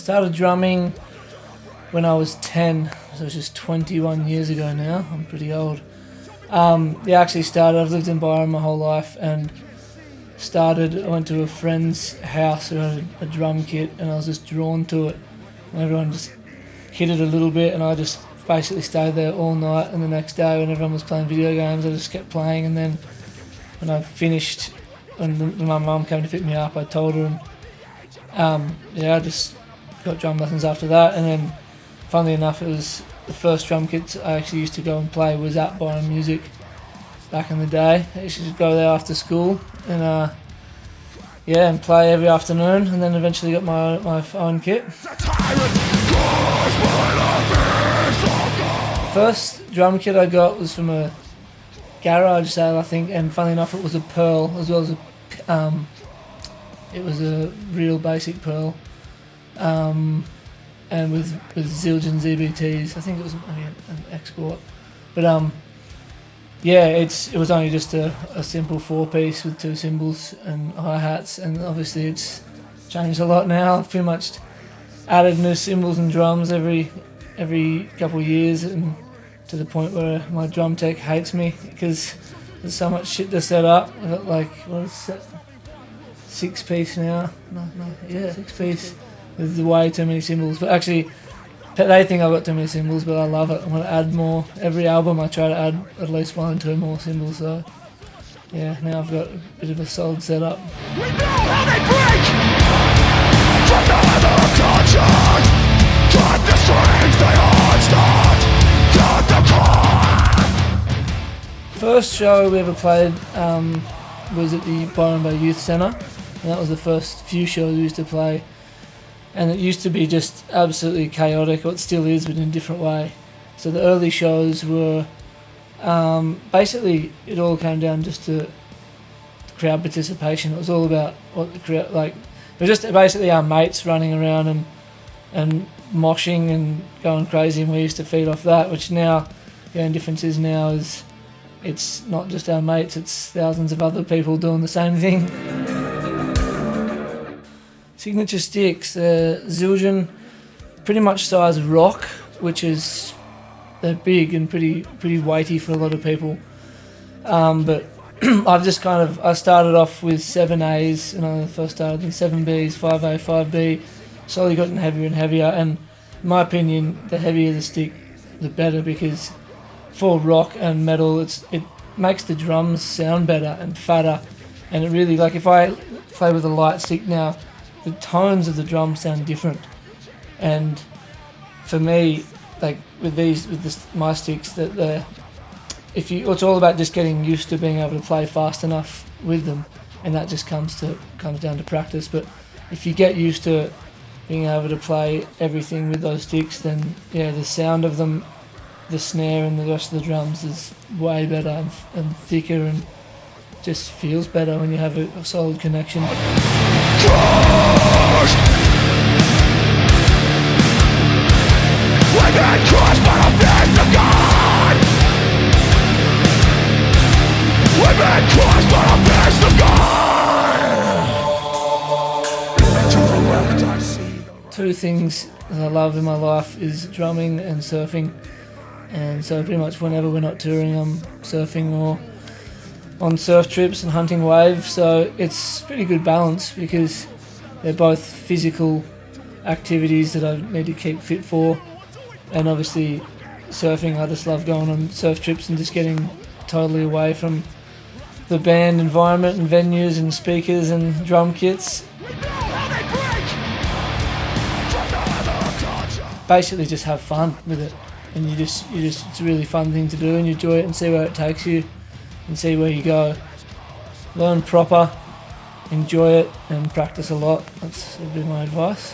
started drumming when I was 10, so it's just 21 years ago now. I'm pretty old. Yeah, actually started, I've lived in Byron my whole life, and I went to a friend's house who had a drum kit, and I was just drawn to it. And everyone just hit it a little bit, and I just basically stayed there all night, and the next day when everyone was playing video games, I just kept playing, and then when I finished, when my mum came to pick me up, I told her, and yeah, I just got drum lessons after that. And then funnily enough, it was the first drum kits I actually used to go and play was at Byron Music back in the day. I used to go there after school and yeah, and play every afternoon, and then eventually got my own kit. First drum kit I got was from a garage sale, I think, and funnily enough it was a Pearl as well as it was a real basic Pearl, and with Zildjian ZBTs. I think it was maybe an export, but yeah, it was only just a simple 4-piece with 2 cymbals and hi-hats, and obviously it's changed a lot now. I've pretty much added new cymbals and drums every couple of years, and to the point where my drum tech hates me because there's so much shit to set up. I've got like, what is it, 6-piece now? No, yeah, 6-piece with way too many cymbals. But actually, they think I've got too many cymbals, but I love it. I'm going to add more. Every album I try to add at least 1 or 2 more cymbals, so yeah, now I've got a bit of a solid setup. We know how they break from the leather of conscience. Cut the strings, they unstart. Cut the cord. First show we ever played was at the Byron Bay Youth Centre, and that was the first few shows we used to play. And it used to be just absolutely chaotic, or it still is, but in a different way. So the early shows were basically, it all came down just to crowd participation. It was all about what the crowd, like, it was just basically our mates running around and moshing and going crazy, and we used to feed off that, which now, the only difference is now is it's not just our mates, it's thousands of other people doing the same thing. Signature sticks, Zildjian, pretty much size rock, which is, they're big and pretty weighty for a lot of people. But I started off with 7As when I first started, and 7Bs, 5A, 5B, slowly gotten heavier and heavier, and in my opinion, the heavier the stick, the better, because for rock and metal, it makes the drums sound better and fatter, and it really, like if I play with a light stick now, the tones of the drums sound different. And for me, like with my sticks, it's all about just getting used to being able to play fast enough with them, and that just comes down to practice. But if you get used to being able to play everything with those sticks, then yeah, the sound of them, the snare and the rest of the drums is way better and thicker, and just feels better when you have a solid connection. Crushed. We've been crushed by the fist of God. We've been crushed by the fist of God. To the left I see. 2 things that I love in my life is drumming and surfing, and so pretty much whenever we're not touring, I'm surfing or on surf trips and hunting waves. So it's pretty good balance because they're both physical activities that I need to keep fit for, and obviously surfing, I just love going on surf trips and just getting totally away from the band environment and venues and speakers and drum kits. Basically just have fun with it, and you just it's a really fun thing to do, and you enjoy it and see where it takes you and see where you go. Learn proper, enjoy it, and practice a lot. That would be my advice.